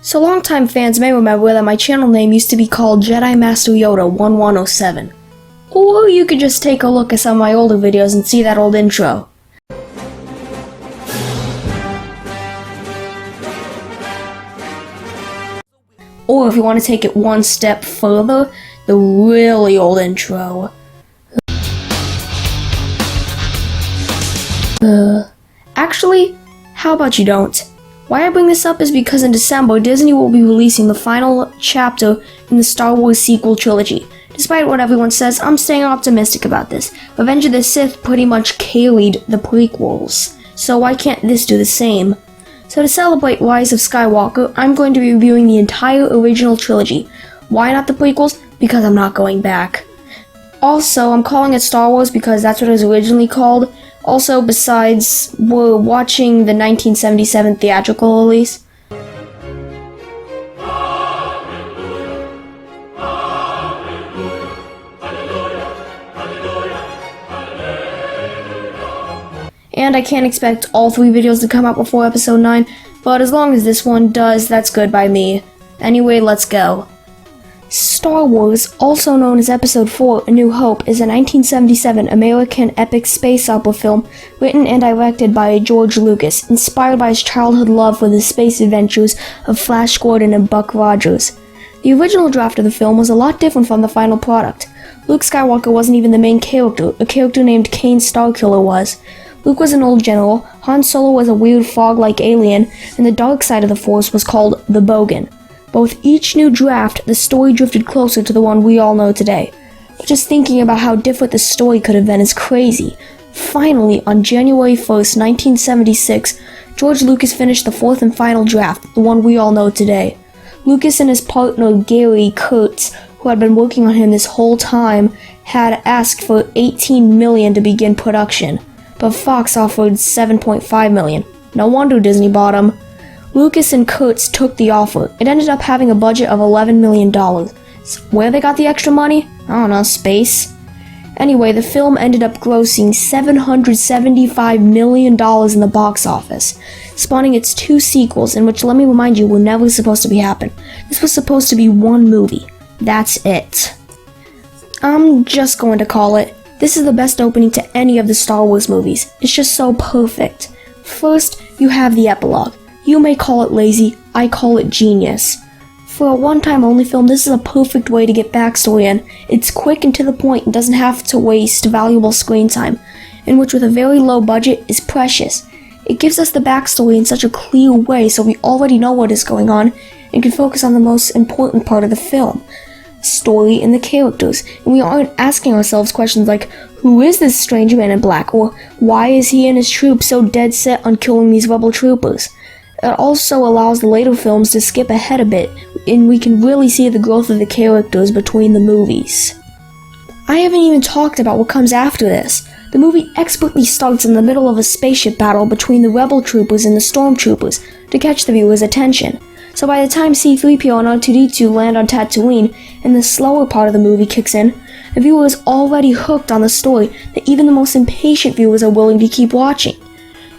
So longtime fans may remember that my channel name used to be called Jedi Master Yoda 1107. Or you could just take a look at some of my older videos and see that old intro. Or if you want to take it one step further, the really old intro. Actually, how about you don't? Why I bring this up is because in December, Disney will be releasing the final chapter in the Star Wars sequel trilogy. Despite what everyone says, I'm staying optimistic about this. Revenge of the Sith pretty much carried the prequels, so why can't this do the same? So to celebrate Rise of Skywalker, I'm going to be reviewing the entire original trilogy. Why not the prequels? Because I'm not going back. Also, I'm calling it Star Wars because that's what it was originally called. Also, besides, we're watching the 1977 theatrical release. And I can't expect all 3 videos to come out before episode 9, but as long as this one does, that's good by me. Anyway, let's go. Star Wars, also known as Episode 4, A New Hope, is a 1977 American epic space opera film written and directed by George Lucas, inspired by his childhood love for the space adventures of Flash Gordon and Buck Rogers. The original draft of the film was a lot different from the final product. Luke Skywalker wasn't even the main character, a character named Kane Starkiller was. Luke was an old general, Han Solo was a weird fog-like alien, and the dark side of the Force was called the Bogan. Both each new draft, the story drifted closer to the one we all know today. But just thinking about how different the story could have been is crazy. Finally, on January 1st, 1976, George Lucas finished the 4th and final draft, the one we all know today. Lucas and his partner Gary Kurtz, who had been working on him this whole time, had asked for $18 million to begin production, but Fox offered $7.5 million. No wonder Disney bought him. Lucas and Kurtz took the offer. It ended up having a budget of $11 million. So where they got the extra money? I don't know, space. Anyway, the film ended up grossing $775 million in the box office, spawning its 2 sequels, in which, let me remind you, were never supposed to be happen. This was supposed to be one movie. That's it. I'm just going to call it. This is the best opening to any of the Star Wars movies. It's just so perfect. First, you have the epilogue. You may call it lazy, I call it genius. For a one-time only film, this is a perfect way to get backstory in. It's quick and to the point and doesn't have to waste valuable screen time, in which with a very low budget is precious. It gives us the backstory in such a clear way so we already know what is going on and can focus on the most important part of the film, story and the characters, and we aren't asking ourselves questions like, who is this strange man in black, or why is he and his troop so dead set on killing these rebel troopers? It also allows the later films to skip ahead a bit, and we can really see the growth of the characters between the movies. I haven't even talked about what comes after this. The movie expertly starts in the middle of a spaceship battle between the rebel troopers and the stormtroopers to catch the viewer's attention. So by the time C-3PO and R2-D2 land on Tatooine and the slower part of the movie kicks in, the viewer is already hooked on the story that even the most impatient viewers are willing to keep watching.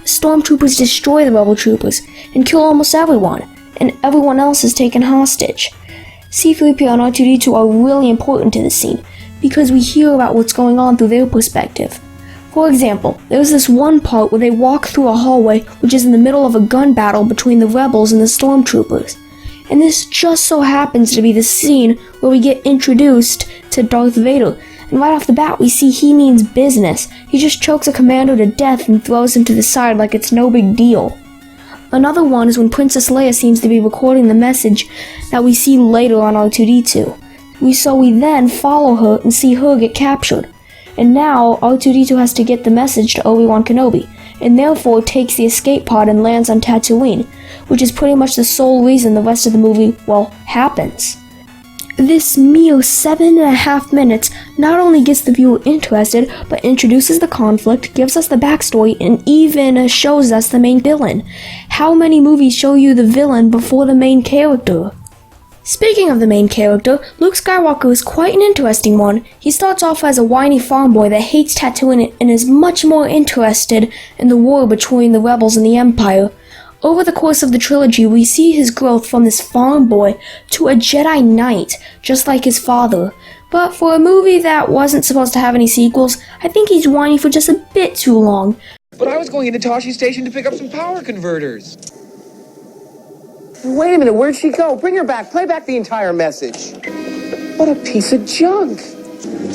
The stormtroopers destroy the rebel troopers and kill almost everyone, and everyone else is taken hostage. C-3PO and R2-D2 are really important to this scene because we hear about what's going on through their perspective. For example, there's this one part where they walk through a hallway which is in the middle of a gun battle between the rebels and the stormtroopers. And this just so happens to be the scene where we get introduced to Darth Vader. And right off the bat, we see he means business. He just chokes a commando to death and throws him to the side like it's no big deal. Another one is when Princess Leia seems to be recording the message that we see later on R2-D2. We then follow her and see her get captured. And now R2-D2 has to get the message to Obi-Wan Kenobi, and therefore takes the escape pod and lands on Tatooine, which is pretty much the sole reason the rest of the movie, well, happens. This mere 7.5 minutes not only gets the viewer interested, but introduces the conflict, gives us the backstory, and even shows us the main villain. How many movies show you the villain before the main character? Speaking of the main character, Luke Skywalker is quite an interesting one. He starts off as a whiny farm boy that hates Tatooine and is much more interested in the war between the rebels and the Empire. Over the course of the trilogy, we see his growth from this farm boy to a Jedi Knight, just like his father. But for a movie that wasn't supposed to have any sequels, I think he's whining for just a bit too long. But I was going into Toshi Station to pick up some power converters. Wait a minute, where'd she go? Bring her back. Play back the entire message. What a piece of junk.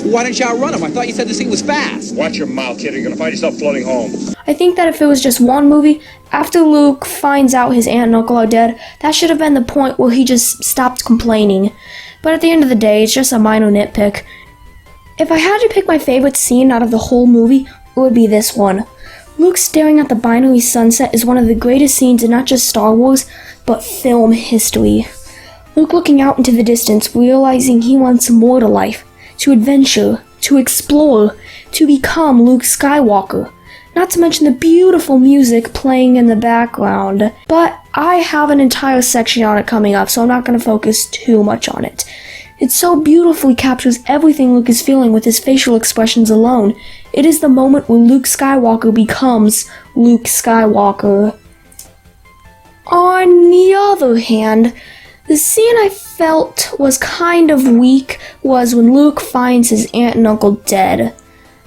Why didn't you outrun him? I thought you said this thing was fast. Watch your mouth, kid, or you're gonna find yourself floating home. I think that if it was just one movie, after Luke finds out his aunt and uncle are dead, that should have been the point where he just stopped complaining. But at the end of the day, it's just a minor nitpick. If I had to pick my favorite scene out of the whole movie, it would be this one. Luke staring at the binary sunset is one of the greatest scenes in not just Star Wars, but film history. Luke looking out into the distance, realizing he wants more to life, to adventure, to explore, to become Luke Skywalker. Not to mention the beautiful music playing in the background. But I have an entire section on it coming up, so I'm not going to focus too much on it. It so beautifully captures everything Luke is feeling with his facial expressions alone. It is the moment where Luke Skywalker becomes Luke Skywalker. On the other hand, the scene I felt was kind of weak was when Luke finds his aunt and uncle dead.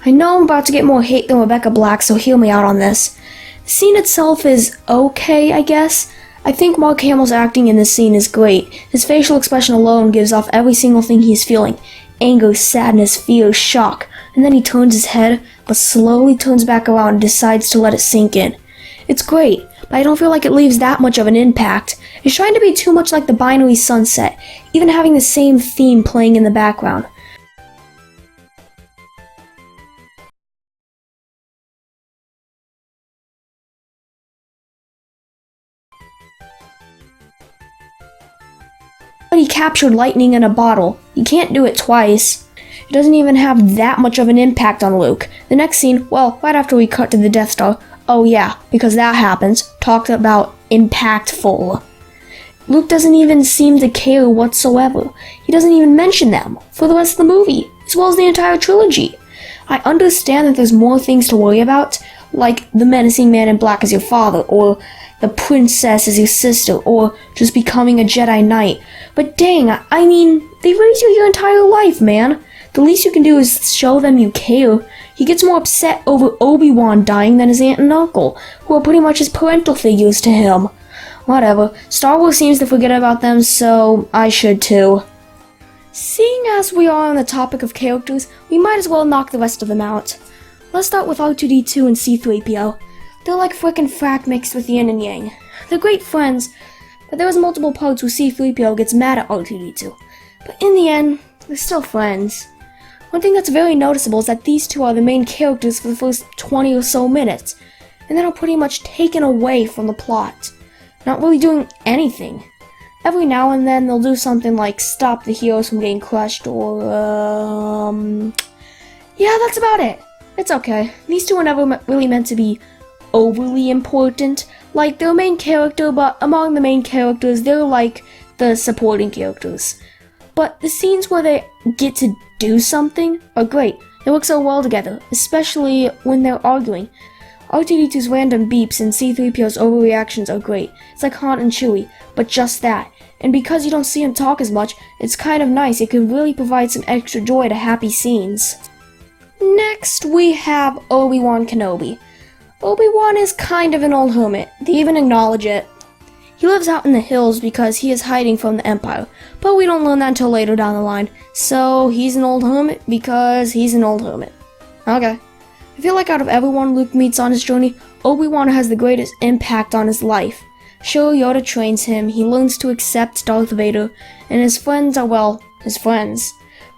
I know I'm about to get more hate than Rebecca Black, so hear me out on this. The scene itself is okay, I guess. I think Mark Hamill's acting in this scene is great. His facial expression alone gives off every single thing he's feeling. Anger, sadness, fear, shock. And then he turns his head, but slowly turns back around and decides to let it sink in. It's great, but I don't feel like it leaves that much of an impact. It's trying to be too much like the binary sunset, even having the same theme playing in the background. But he captured lightning in a bottle. You can't do it twice. It doesn't even have that much of an impact on Luke. The next scene, well, right after we cut to the Death Star, oh yeah, because that happens, talked about impactful. Luke doesn't even seem to care whatsoever. He doesn't even mention them for the rest of the movie, as well as the entire trilogy. I understand that there's more things to worry about, like the menacing man in black as your father, or the princess as your sister, or just becoming a Jedi Knight. But dang, I mean, they raised you your entire life, man. The least you can do is show them you care. He gets more upset over Obi-Wan dying than his aunt and uncle, who are pretty much his parental figures to him. Whatever, Star Wars seems to forget about them, so I should too. Seeing as we are on the topic of characters, we might as well knock the rest of them out. Let's start with R2-D2 and C-3PO. They're like frickin' frack mixed with yin and yang. They're great friends, but there was multiple parts where C-3PO gets mad at R2-D2. But in the end, they're still friends. One thing that's very noticeable is that these two are the main characters for the first 20 or so minutes, and then are pretty much taken away from the plot, not really doing anything. Every now and then they'll do something like stop the heroes from getting crushed or, yeah, that's about it. It's okay. These two are never really meant to be overly important. Like, they're a main character, but among the main characters, they're like the supporting characters. But the scenes where they get to do something are great. They work so well together, especially when they're arguing. R2-D2's random beeps and C-3PO's overreactions are great. It's like Han and Chewie, but just that. And because you don't see him talk as much, it's kind of nice. It can really provide some extra joy to happy scenes. Next, we have Obi-Wan Kenobi. Obi-Wan is kind of an old hermit. They even acknowledge it. He lives out in the hills because he is hiding from the Empire, but we don't learn that until later down the line. So he's an old hermit because he's an old hermit. Okay. I feel like out of everyone Luke meets on his journey, Obi-Wan has the greatest impact on his life. Sure, Yoda trains him, he learns to accept Darth Vader, and his friends are, well, his friends.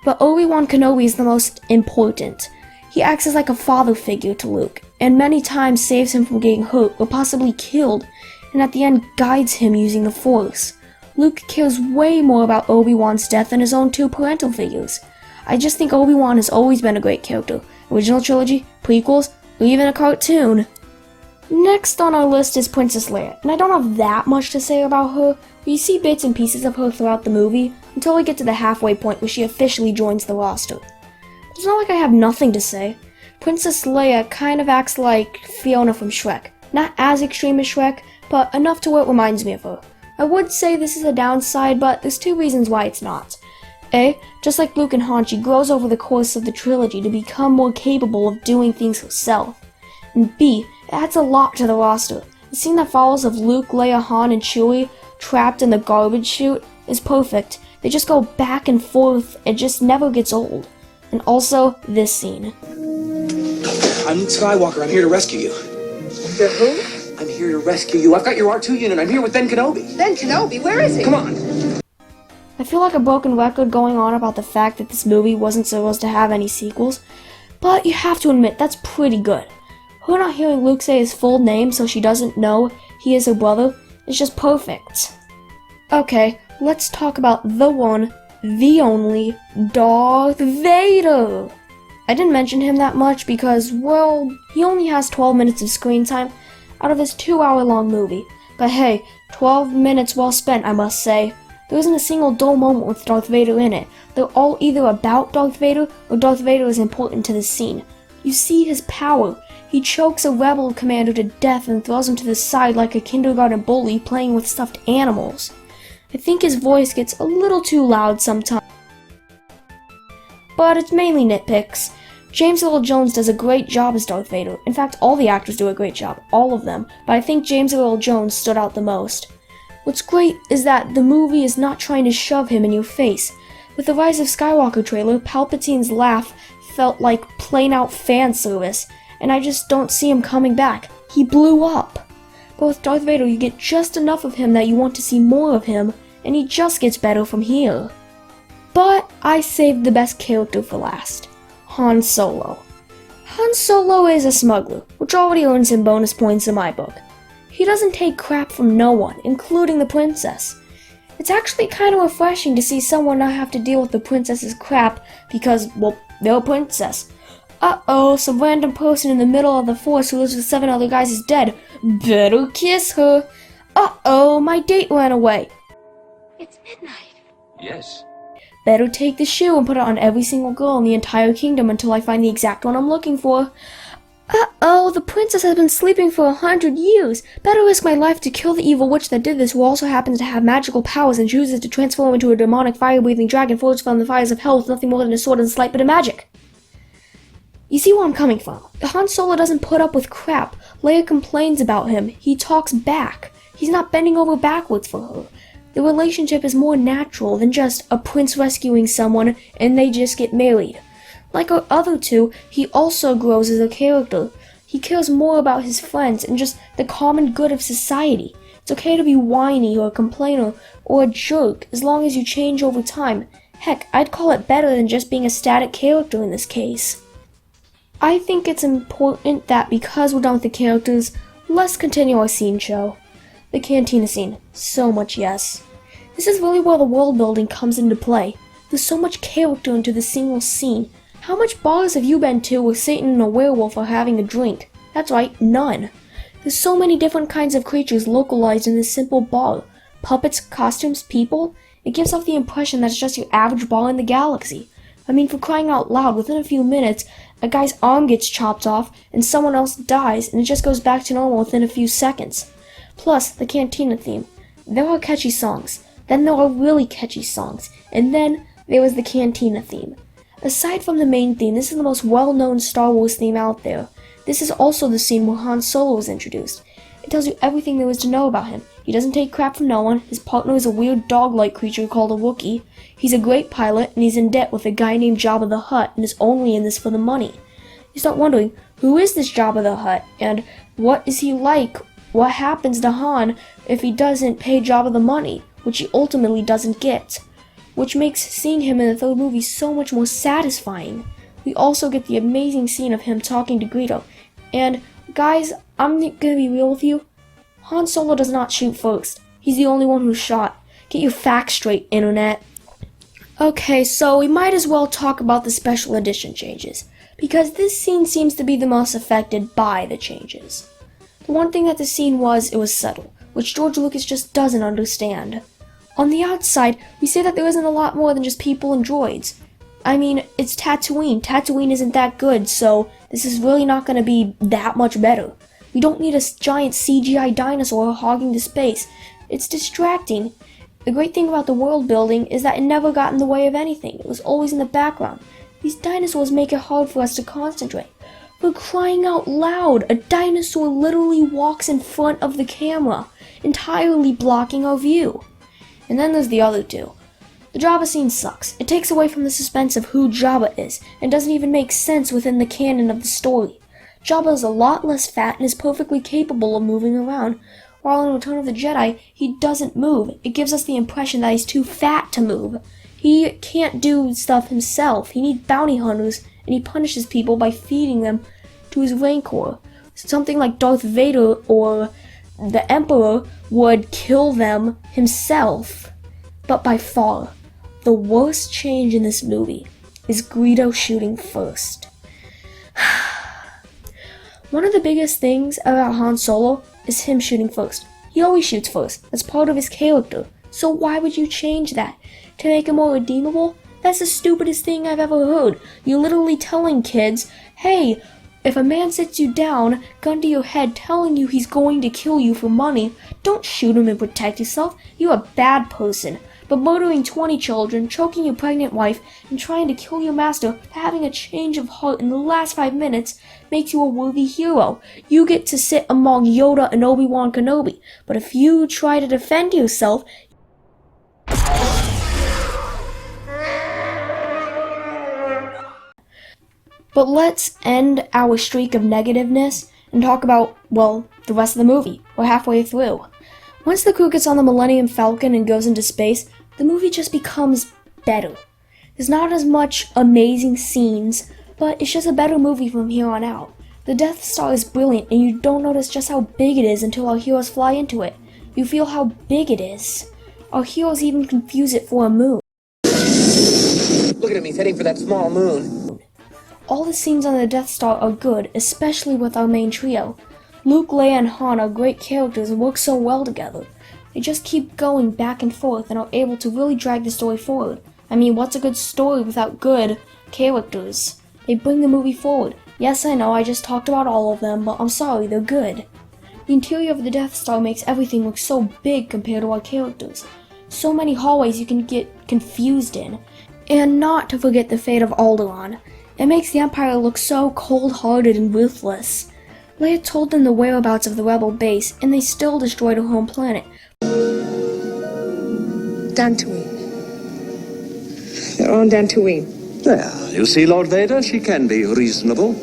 But Obi-Wan Kenobi is the most important. He acts as like a father figure to Luke, and many times saves him from getting hurt or possibly killed, and at the end guides him using the Force. Luke cares way more about Obi-Wan's death than his own two parental figures. I just think Obi-Wan has always been a great character. Original trilogy, prequels, or even a cartoon. Next on our list is Princess Leia, and I don't have that much to say about her, but you see bits and pieces of her throughout the movie until we get to the halfway point where she officially joins the roster. It's not like I have nothing to say. Princess Leia kind of acts like Fiona from Shrek. Not as extreme as Shrek, but enough to where it reminds me of her. I would say this is a downside, but there's two reasons why it's not. A, just like Luke and Han, she grows over the course of the trilogy to become more capable of doing things herself. And B, it adds a lot to the roster. The scene that follows of Luke, Leia, Han, and Chewie trapped in the garbage chute is perfect. They just go back and forth, it just never gets old. And also, this scene. I'm Luke Skywalker. I'm here to rescue you. The who? I'm here to rescue you. I've got your R2 unit. I'm here with Ben Kenobi. Ben Kenobi, where is he? Come on. I feel like a broken record going on about the fact that this movie wasn't supposed to have any sequels, but you have to admit, that's pretty good. Her not hearing Luke say his full name so she doesn't know he is her brother is just perfect. Okay, let's talk about the one, the only, Darth Vader! I didn't mention him that much because, well, he only has 12 minutes of screen time out of his 2-hour-long movie. But hey, 12 minutes well spent, I must say. There isn't a single dull moment with Darth Vader in it. They're all either about Darth Vader or Darth Vader is important to the scene. You see his power. He chokes a rebel commander to death and throws him to the side like a kindergarten bully playing with stuffed animals. I think his voice gets a little too loud sometimes, but it's mainly nitpicks. James Earl Jones does a great job as Darth Vader. In fact, all the actors do a great job, all of them, but I think James Earl Jones stood out the most. What's great is that the movie is not trying to shove him in your face. With the Rise of Skywalker trailer, Palpatine's laugh felt like plain-out fan service, and I just don't see him coming back. He blew up. But with Darth Vader, you get just enough of him that you want to see more of him, and he just gets better from here. But I saved the best character for last. Han Solo. Han Solo is a smuggler, which already earns him bonus points in my book. He doesn't take crap from no one, including the princess. It's actually kind of refreshing to see someone not have to deal with the princess's crap because, well, they're a princess. Uh-oh, some random person in the middle of the force who lives with 7 other guys is dead. Better kiss her. Uh-oh, my date ran away. It's midnight. Yes. Better take the shoe and put it on every single girl in the entire kingdom until I find the exact one I'm looking for. Uh-oh, the princess has been sleeping for 100 years. Better risk my life to kill the evil witch that did this, who also happens to have magical powers and chooses to transform into a demonic fire-breathing dragon forged from the fires of hell with nothing more than a sword and a slight bit of magic. You see where I'm coming from. Han Solo doesn't put up with crap. Leia complains about him. He talks back. He's not bending over backwards for her. The relationship is more natural than just a prince rescuing someone and they just get married. Like our other two, he also grows as a character. He cares more about his friends and just the common good of society. It's okay to be whiny or a complainer or a jerk as long as you change over time. Heck, I'd call it better than just being a static character in this case. I think it's important that because we're done with the characters, let's continue our scene show. The cantina scene. So much yes. This is really where the world building comes into play. There's so much character into the single scene. How much bars have you been to where Satan and a werewolf are having a drink? That's right, none. There's so many different kinds of creatures localized in this simple bar. Puppets, costumes, people. It gives off the impression that it's just your average bar in the galaxy. I mean, for crying out loud, within a few minutes, a guy's arm gets chopped off and someone else dies and it just goes back to normal within a few seconds. Plus, the cantina theme. There are catchy songs. Then there are really catchy songs. And then there was the cantina theme. Aside from the main theme, this is the most well-known Star Wars theme out there. This is also the scene where Han Solo is introduced. It tells you everything there is to know about him. He doesn't take crap from no one, his partner is a weird dog-like creature called a Wookiee, he's a great pilot, and he's in debt with a guy named Jabba the Hutt and is only in this for the money. You start wondering, who is this Jabba the Hutt, and what is he like? What happens to Han if he doesn't pay Jabba the money, which he ultimately doesn't get? Which makes seeing him in the third movie so much more satisfying. We also get the amazing scene of him talking to Greedo. And, guys, I'm gonna be real with you. Han Solo does not shoot first. He's the only one who shot. Get your facts straight, Internet. Okay, so we might as well talk about the special edition changes, because this scene seems to be the most affected by the changes. The one thing that the scene was, it was subtle, which George Lucas just doesn't understand. On the outside, we say that there isn't a lot more than just people and droids. I mean, it's Tatooine. Tatooine isn't that good, so this is really not going to be that much better. We don't need a giant CGI dinosaur hogging the space. It's distracting. The great thing about the world building is that it never got in the way of anything. It was always in the background. These dinosaurs make it hard for us to concentrate. For crying out loud, a dinosaur literally walks in front of the camera, entirely blocking our view. And then there's the other two. The Jabba scene sucks. It takes away from the suspense of who Jabba is, and doesn't even make sense within the canon of the story. Jabba is a lot less fat and is perfectly capable of moving around, while in Return of the Jedi, he doesn't move. It gives us the impression that he's too fat to move. He can't do stuff himself. He needs bounty hunters, and he punishes people by feeding them to his Rancor. Something like Darth Vader or the Emperor would kill them himself. But by far, the worst change in this movie is Greedo shooting first. One of the biggest things about Han Solo is him shooting first. He always shoots first. That's part of his character. So why would you change that? To make him more redeemable? That's the stupidest thing I've ever heard. You're literally telling kids, hey, if a man sits you down, gun to your head, telling you he's going to kill you for money, don't shoot him and protect yourself. You're a bad person. But murdering 20 children, choking your pregnant wife, and trying to kill your master, having a change of heart in the last 5 minutes, makes you a worthy hero. You get to sit among Yoda and Obi-Wan Kenobi. But if you try to defend yourself, but let's end our streak of negativeness and talk about, well, the rest of the movie. We're halfway through. Once the crew gets on the Millennium Falcon and goes into space, the movie just becomes better. There's not as much amazing scenes, but it's just a better movie from here on out. The Death Star is brilliant, and you don't notice just how big it is until our heroes fly into it. You feel how big it is. Our heroes even confuse it for a moon. Look at him, he's heading for that small moon. All the scenes on the Death Star are good, especially with our main trio. Luke, Leia, and Han are great characters and work so well together. They just keep going back and forth and are able to really drag the story forward. I mean, what's a good story without good characters? They bring the movie forward. Yes, I know, I just talked about all of them, but I'm sorry, they're good. The interior of the Death Star makes everything look so big compared to our characters. So many hallways you can get confused in. And not to forget the fate of Alderaan. It makes the Empire look so cold-hearted and ruthless. Leia told them the whereabouts of the rebel base, and they still destroyed her home planet. Dantooine. They're on Dantooine. There, you see, Lord Vader, she can be reasonable.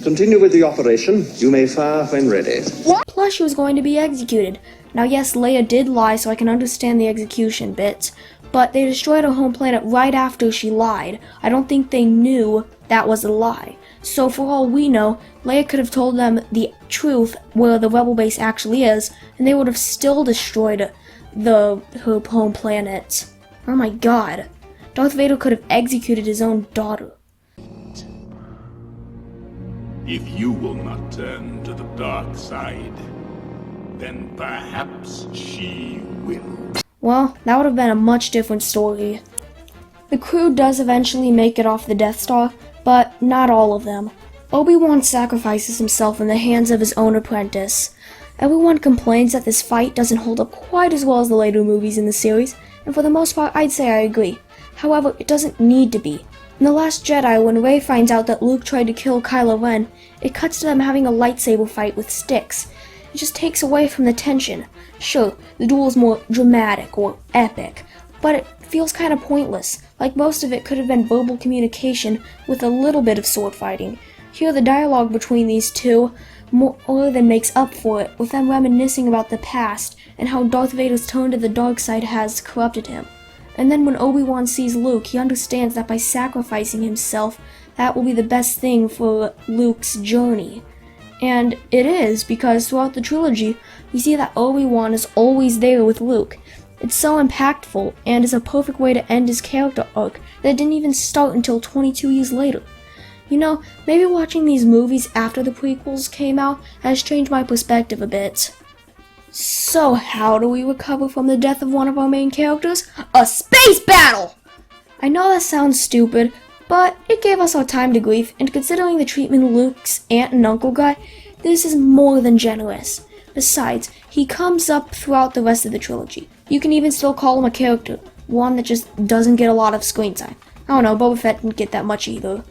Continue with the operation. You may fire when ready. Plus, she was going to be executed. Now, yes, Leia did lie, so I can understand the execution bits. But they destroyed her home planet right after she lied. I don't think they knew that was a lie. So for all we know, Leia could have told them the truth where the rebel base actually is, and they would have still destroyed her home planet. Oh my god. Darth Vader could have executed his own daughter. If you will not turn to the dark side, then perhaps she will. Well, that would have been a much different story. The crew does eventually make it off the Death Star, but not all of them. Obi-Wan sacrifices himself in the hands of his own apprentice. Everyone complains that this fight doesn't hold up quite as well as the later movies in the series, and for the most part I'd say I agree. However, it doesn't need to be. In The Last Jedi, when Rey finds out that Luke tried to kill Kylo Ren, it cuts to them having a lightsaber fight with sticks. It just takes away from the tension. Sure, the duel is more dramatic or epic, but it feels kind of pointless, like most of it could have been verbal communication with a little bit of sword fighting. Here, the dialogue between these two more than makes up for it, with them reminiscing about the past and how Darth Vader's turn to the dark side has corrupted him. And then when Obi-Wan sees Luke, he understands that by sacrificing himself, that will be the best thing for Luke's journey. And it is, because throughout the trilogy, we see that Obi-Wan is always there with Luke. It's so impactful, and is a perfect way to end his character arc that it didn't even start until 22 years later. You know, maybe watching these movies after the prequels came out has changed my perspective a bit. So how do we recover from the death of one of our main characters? A space battle! I know that sounds stupid, but it gave us our time to grieve, and considering the treatment Luke's aunt and uncle got, This is more than generous. Besides, he comes up throughout the rest of the trilogy. You can even still call him a character, one that just doesn't get a lot of screen time. I don't know, Boba Fett didn't get that much either.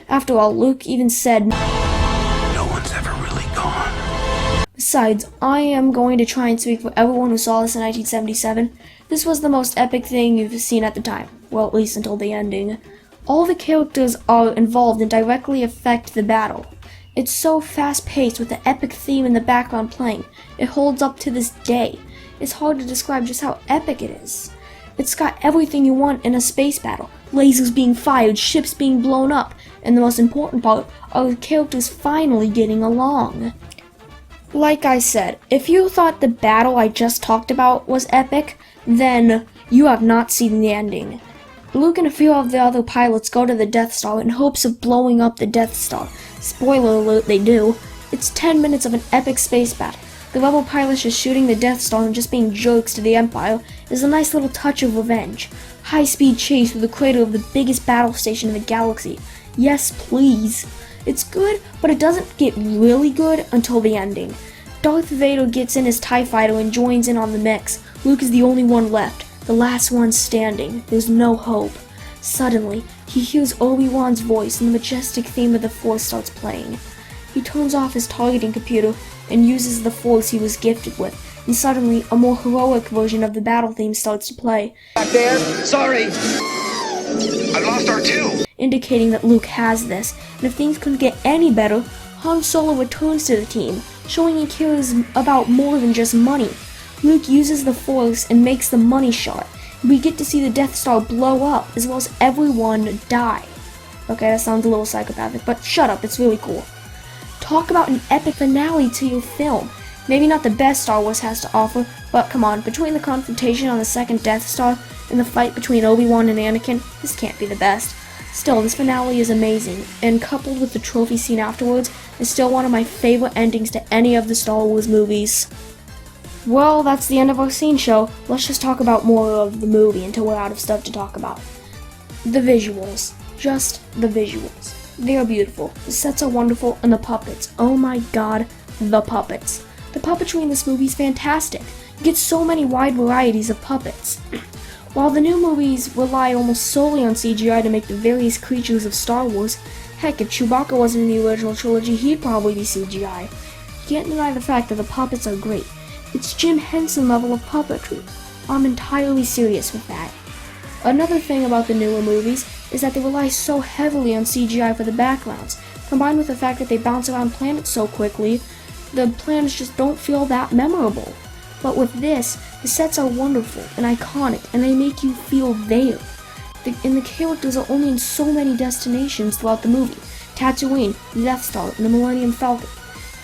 After all, Luke even said, No one's ever really gone. Besides, I am going to try and speak for everyone who saw this in 1977. This was the most epic thing you've seen at the time. Well, at least until the ending. All the characters are involved and directly affect the battle. It's so fast-paced with the epic theme in the background playing. It holds up to this day. It's hard to describe just how epic it is. It's got everything you want in a space battle. Lasers being fired, ships being blown up, and the most important part are the characters finally getting along. Like I said, if you thought the battle I just talked about was epic, then you have not seen the ending. Luke and a few of the other pilots go to the Death Star in hopes of blowing up the Death Star. Spoiler alert, they do. It's 10 minutes of an epic space battle. The rebel pilots just shooting the Death Star and just being jerks to the Empire is a nice little touch of revenge. High-speed chase through the crater of the biggest battle station in the galaxy. Yes, please. It's good, but it doesn't get really good until the ending. Darth Vader gets in his TIE fighter and joins in on the mix. Luke is the only one left, the last one standing. There's no hope. Suddenly, he hears Obi-Wan's voice and the majestic theme of the Force starts playing. He turns off his targeting computer and uses the Force he was gifted with, and suddenly a more heroic version of the battle theme starts to play, Back there? Sorry! I've lost R2! indicating that Luke has this, and if things couldn't get any better, Han Solo returns to the team, showing he cares about more than just money. Luke uses the Force and makes the money shot. We get to see the Death Star blow up, as well as everyone die. Okay, that sounds a little psychopathic, but shut up, it's really cool. Talk about an epic finale to your film. Maybe not the best Star Wars has to offer, but come on, between the confrontation on the second Death Star and the fight between Obi-Wan and Anakin, this can't be the best. Still, this finale is amazing, and coupled with the trophy scene afterwards, is still one of my favorite endings to any of the Star Wars movies. Well, that's the end of our scene show. Let's just talk about more of the movie until we're out of stuff to talk about. The visuals. Just the visuals. They are beautiful. The sets are wonderful, and the puppets. Oh my god, the puppets. The puppetry in this movie is fantastic. You get so many wide varieties of puppets. While the new movies rely almost solely on CGI to make the various creatures of Star Wars, heck, if Chewbacca wasn't in the original trilogy, he'd probably be CGI. You can't deny the fact that the puppets are great. It's Jim Henson level of puppetry. I'm entirely serious with that. Another thing about the newer movies is that they rely so heavily on CGI for the backgrounds, combined with the fact that they bounce around planets so quickly, the planets just don't feel that memorable. But with this, the sets are wonderful and iconic, and they make you feel there. And the characters are only in so many destinations throughout the movie. Tatooine, the Death Star, and the Millennium Falcon.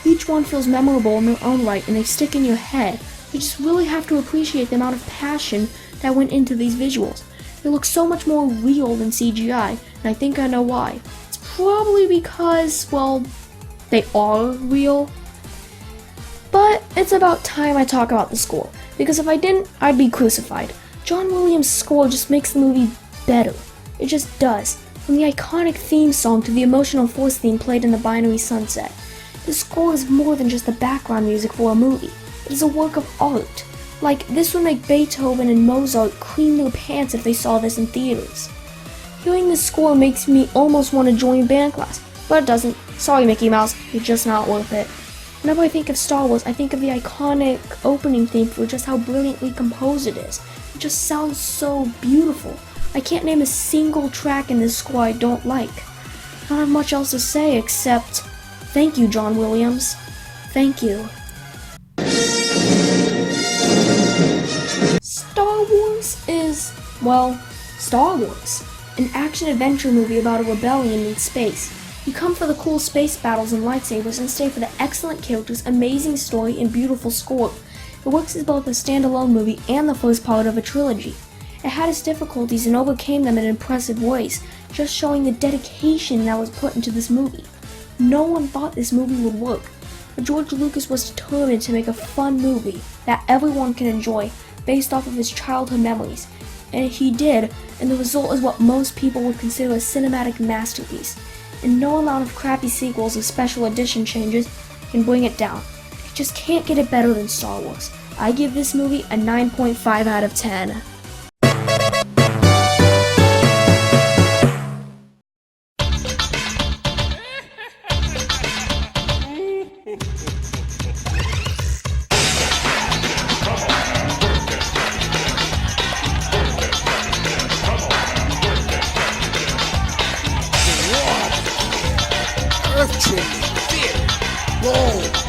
Each one feels memorable in their own right, and they stick in your head. You just really have to appreciate the amount of passion that went into these visuals. They look so much more real than CGI, and I think I know why. It's probably because, well, they are real. But it's about time I talk about the score, because if I didn't, I'd be crucified. John Williams' score just makes the movie better. It just does. From the iconic theme song to the emotional Force theme played in the Binary Sunset. The score is more than just the background music for a movie. It is a work of art. Like, this would make Beethoven and Mozart cream their pants if they saw this in theaters. Hearing this score makes me almost want to join band class, but it doesn't. Sorry, Mickey Mouse, you're just not worth it. Whenever I think of Star Wars, I think of the iconic opening theme for just how brilliantly composed it is. It just sounds so beautiful. I can't name a single track in this score I don't like. I don't have much else to say except, thank you, John Williams. Thank you. Star Wars is, well, Star Wars. An action-adventure movie about a rebellion in space. You come for the cool space battles and lightsabers and stay for the excellent characters, amazing story, and beautiful score. It works as both a standalone movie and the first part of a trilogy. It had its difficulties and overcame them in impressive ways, just showing the dedication that was put into this movie. No one thought this movie would work, but George Lucas was determined to make a fun movie that everyone can enjoy based off of his childhood memories. And he did, and the result is what most people would consider a cinematic masterpiece. And no amount of crappy sequels or special edition changes can bring it down. You just can't get it better than Star Wars. I give this movie a 9.5 out of 10. Earth-trimming, fit, roll.